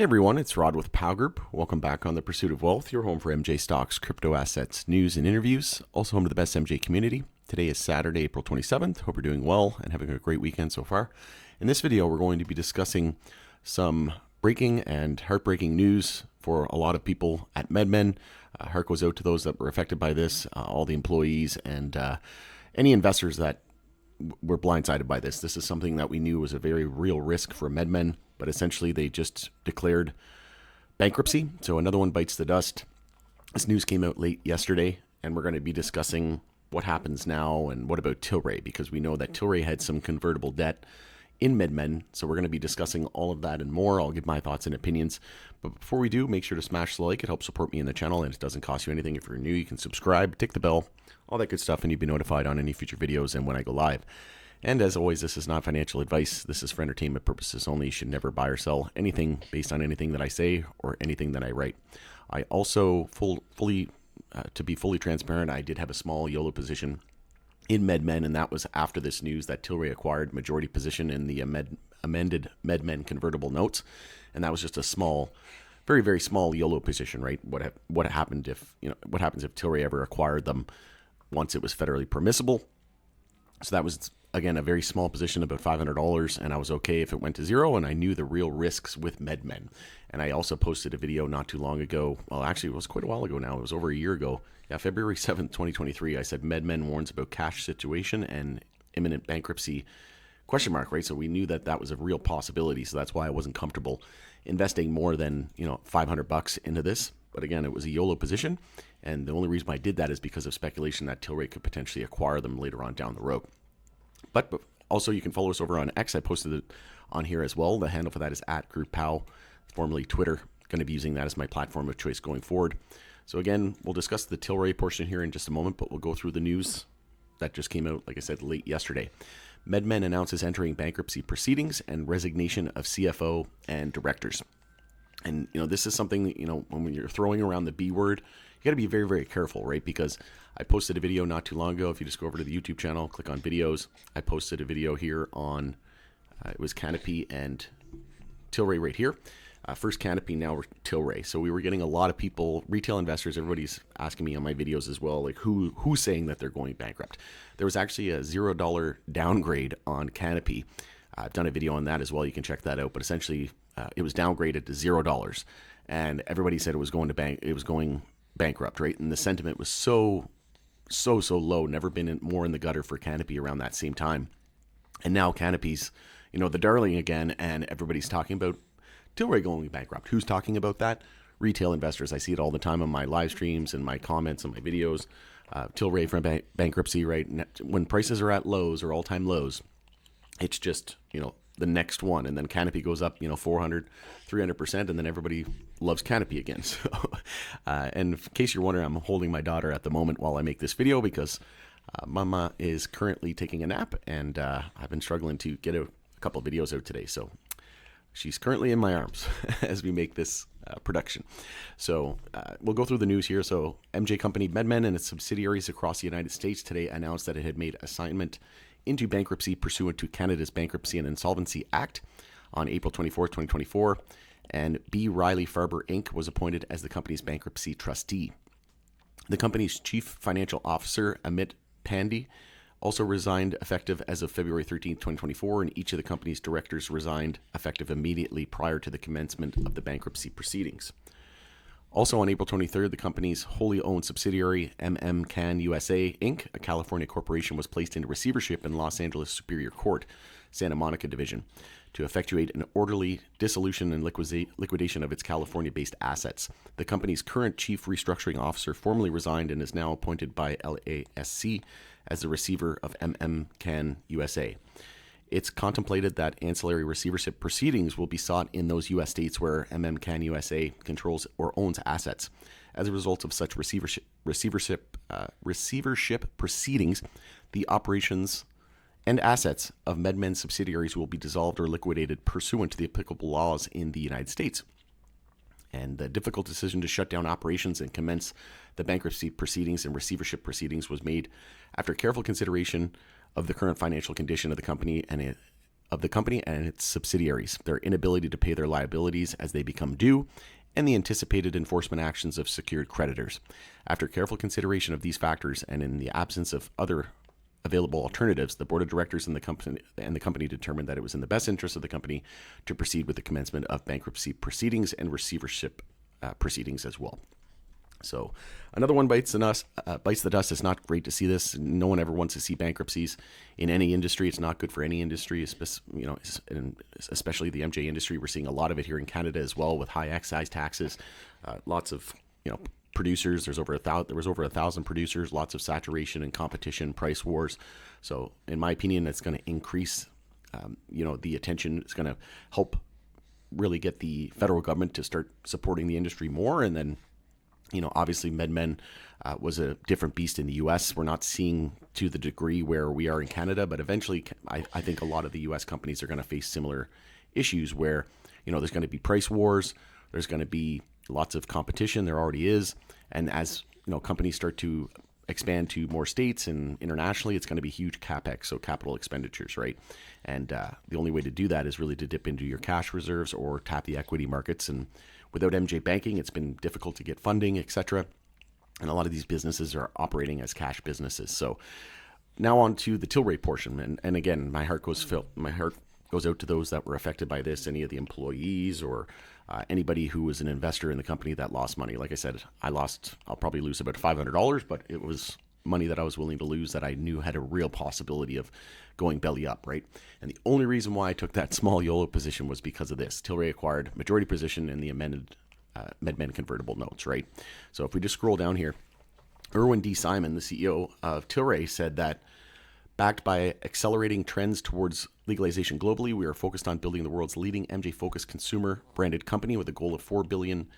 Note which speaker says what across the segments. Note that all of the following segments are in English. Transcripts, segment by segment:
Speaker 1: Hey everyone, it's Rod with Pow Group. Welcome back on The Pursuit of Wealth, your home for MJ stocks, crypto assets, news, and interviews. Also home to the best MJ community. Today is Saturday, April 27th. Hope you're doing well and having a great weekend so far. In this video, we're going to be discussing some breaking and heartbreaking news for a lot of people at Medmen. Heart goes out to those that were affected by this, all the employees and any investors that were blindsided by this. This is something that we knew was a very real risk for Medmen, but essentially they just declared bankruptcy. So another one bites the dust. This news came out late yesterday, and we're going to be discussing what happens now and what about Tilray, because we know that Tilray had some convertible debt in Medmen. So we're going to be discussing all of that and more. I'll give my thoughts and opinions. But before we do, make sure to smash the like. It helps support me in the channel, and it doesn't cost you anything. If you're new, you can subscribe, tick the bell, all that good stuff, and you'll be notified on any future videos and when I go live. And as always, this is not financial advice. This is for entertainment purposes only. You should never buy or sell anything based on anything that I say or anything that I write. I also, to be fully transparent, I did have a small YOLO position in Medmen, and that was after this news that Tilray acquired majority position in the amended Medmen convertible notes. And that was just a small, very, very small YOLO position, right? What happened if, what happens if Tilray ever acquired them once it was federally permissible? So that was, again, a very small position, about $500, and I was okay if it went to zero, and I knew the real risks with Medmen. And I also posted a video not too long ago. Well, actually, it was quite a while ago now. It was over a year ago. Yeah, February 7th, 2023. I said Medmen warns about cash situation and imminent bankruptcy, ? Right? So we knew that that was a real possibility. So that's why I wasn't comfortable investing more than, $500 into this. But again, it was a YOLO position. And the only reason I did that is because of speculation that Tilray could potentially acquire them later on down the road. But also, you can follow us over on X. I posted it on here as well. The handle for that is @GroupPow, formerly Twitter. Going to be using that as my platform of choice going forward. So again, we'll discuss the Tilray portion here in just a moment, but we'll go through the news that just came out, like I said, late yesterday. Medmen announces entering bankruptcy proceedings and resignation of CFO and directors. And, this is something that, when you're throwing around the B word, you got to be very, very careful, right? Because I posted a video not too long ago. If you just go over to the YouTube channel, click on videos, I posted a video here on, it was Canopy and Tilray right here. First Canopy, now Tilray. So we were getting a lot of people, retail investors, everybody's asking me on my videos as well, like who's saying that they're going bankrupt. There was actually a $0 downgrade on Canopy. I've done a video on that as well. You can check that out. But essentially, it was downgraded to $0, and everybody said it was going bankrupt, right? And the sentiment was so low. Never been more in the gutter for Canopy around that same time. And now Canopy's, the darling again, and everybody's talking about Tilray going bankrupt. Who's talking about that? Retail investors. I see it all the time on my live streams and my comments on my videos. Tilray from bankruptcy, right? When prices are at lows or all-time lows, it's just, the next one. And then Canopy goes up, 400, 300%, and then everybody loves Canopy again. So, and in case you're wondering, I'm holding my daughter at the moment while I make this video because Mama is currently taking a nap, and I've been struggling to get a couple of videos out today. So she's currently in my arms as we make this production. So we'll go through the news here. So MJ company Medmen and its subsidiaries across the United States today announced that it had made assignment into bankruptcy pursuant to Canada's Bankruptcy and Insolvency Act on April 24, 2024, and B. Riley Farber Inc. was appointed as the company's bankruptcy trustee. The company's chief financial officer, Amit Pandey, also resigned effective as of February 13, 2024, and each of the company's directors resigned effective immediately prior to the commencement of the bankruptcy proceedings. Also on April 23rd, the company's wholly owned subsidiary, MMEN USA, Inc., a California corporation, was placed into receivership in Los Angeles Superior Court, Santa Monica Division, to effectuate an orderly dissolution and liquidation of its California-based assets. The company's current chief restructuring officer formally resigned and is now appointed by LASC as the receiver of MMEN USA. It's contemplated that ancillary receivership proceedings will be sought in those U.S. states where MMEN USA controls or owns assets. As a result of such receivership proceedings, the operations and assets of Medmen subsidiaries will be dissolved or liquidated pursuant to the applicable laws in the United States. And the difficult decision to shut down operations and commence the bankruptcy proceedings and receivership proceedings was made after careful consideration of the current financial condition of the company and of the company and its subsidiaries, their inability to pay their liabilities as they become due, and the anticipated enforcement actions of secured creditors. After careful consideration of these factors and in the absence of other available alternatives, the board of directors and the company determined that it was in the best interest of the company to proceed with the commencement of bankruptcy proceedings and receivership proceedings as well. So another one bites the dust. It's not great to see this. No one ever wants to see bankruptcies in any industry. It's not good for any industry, especially the MJ industry. We're seeing a lot of it here in Canada as well, with high excise taxes. Lots of producers. There was over 1,000 producers. Lots of saturation and competition, price wars. So in my opinion, it's going to increase the attention. It's going to help really get the federal government to start supporting the industry more, and then obviously Medmen was a different beast in the U.S. We're not seeing to the degree where we are in Canada, but eventually I think a lot of the U.S. companies are going to face similar issues where, there's going to be price wars. There's going to be lots of competition. There already is. And as, companies start to expand to more states and internationally, it's going to be huge CapEx, so capital expenditures, right? And the only way to do that is really to dip into your cash reserves or tap the equity markets. And without MJ banking, it's been difficult to get funding, etc. And a lot of these businesses are operating as cash businesses. So now on to the Tilray portion. And again, my heart goes out to those that were affected by this, any of the employees or anybody who was an investor in the company that lost money. Like I said, I'll probably lose about $500, but it was money that I was willing to lose that I knew had a real possibility of going belly up, right? And the only reason why I took that small YOLO position was because of this. Tilray acquired majority position in the amended Medmen convertible notes, right? So if we just scroll down here, Irwin D. Simon, the CEO of Tilray, said that backed by accelerating trends towards legalization globally, we are focused on building the world's leading MJ-focused consumer-branded company with a goal of $4 billion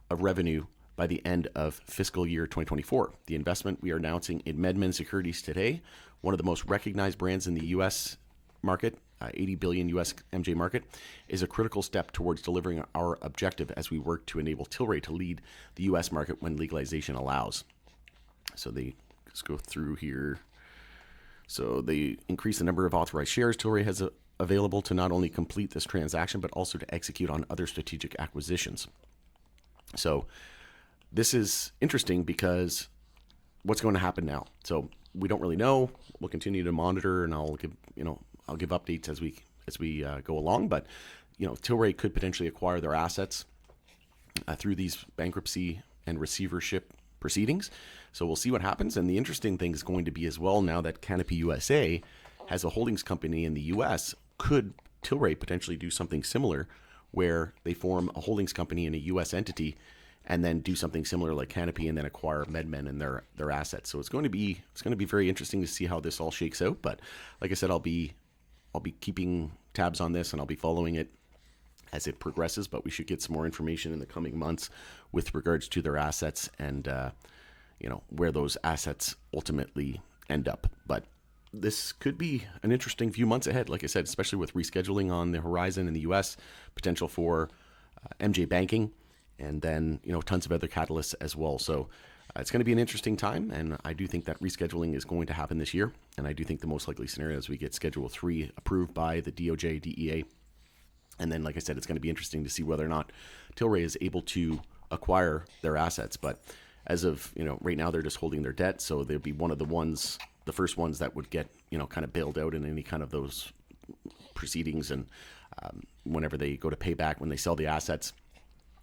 Speaker 1: of revenue by the end of fiscal year 2024. The investment we are announcing in Medmen Securities today, one of the most recognized brands in the U.S. market, 80 billion U.S. MJ market, is a critical step towards delivering our objective as we work to enable Tilray to lead the U.S. market when legalization allows. So let's go through here. So they increase the number of authorized shares Tilray has available to not only complete this transaction, but also to execute on other strategic acquisitions. So this is interesting because what's going to happen now? So we don't really know. We'll continue to monitor, and I'll give updates as we go along. But Tilray could potentially acquire their assets through these bankruptcy and receivership proceedings. So we'll see what happens. And the interesting thing is going to be as well, now that Canopy USA has a holdings company in the U.S., could Tilray potentially do something similar where they form a holdings company in a U.S. entity and then do something similar like Canopy and then acquire Medmen and their assets. So it's going to be very interesting to see how this all shakes out. But like I said, I'll be keeping tabs on this and I'll be following it as it progresses. But we should get some more information in the coming months with regards to their assets and where those assets ultimately end up. But this could be an interesting few months ahead, like I said, especially with rescheduling on the horizon in the U.S., potential for MJ banking, and then tons of other catalysts as well. So it's going to be an interesting time, and I do think that rescheduling is going to happen this year. And I do think the most likely scenario is we get Schedule 3 approved by the DOJ, DEA. And then, like I said, it's going to be interesting to see whether or not Tilray is able to acquire their assets. But as of right now, they're just holding their debt, so they'll be one of the first ones that would get kind of bailed out in any kind of those proceedings, and whenever they go to pay back when they sell the assets.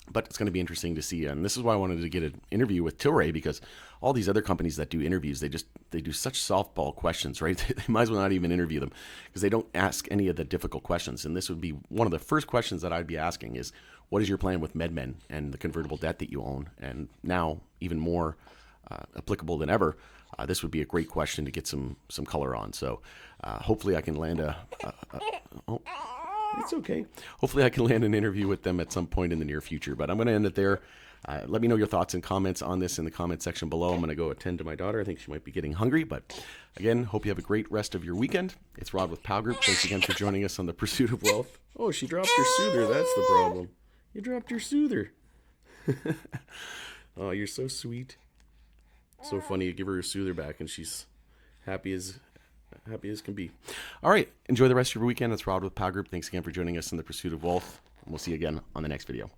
Speaker 1: But it's going to be interesting to see, and this is why I wanted to get an interview with Tilray, because all these other companies that do interviews, they do such softball questions, right? They might as well not even interview them because they don't ask any of the difficult questions. And this would be one of the first questions that I'd be asking is, what is your plan with Medmen and the convertible debt that you own? And now, even more applicable than ever, this would be a great question to get some color on. So hopefully I can land it's okay. Hopefully I can land an interview with them at some point in the near future. But I'm going to end it there. Let me know your thoughts and comments on this in the comment section below. I'm going to go attend to my daughter. I think she might be getting hungry. But again, hope you have a great rest of your weekend. It's Rod with Pal Group. Thanks again for joining us on the Pursuit of Wealth. Oh, she dropped her soother. That's the problem. You dropped your soother. Oh, you're so sweet. So funny. You give her a soother back and she's happy as happy as can be. All right, enjoy the rest of your weekend. That's Rod with Power Group. Thanks again for joining us in the pursuit of wealth. And we'll see you again on the next video.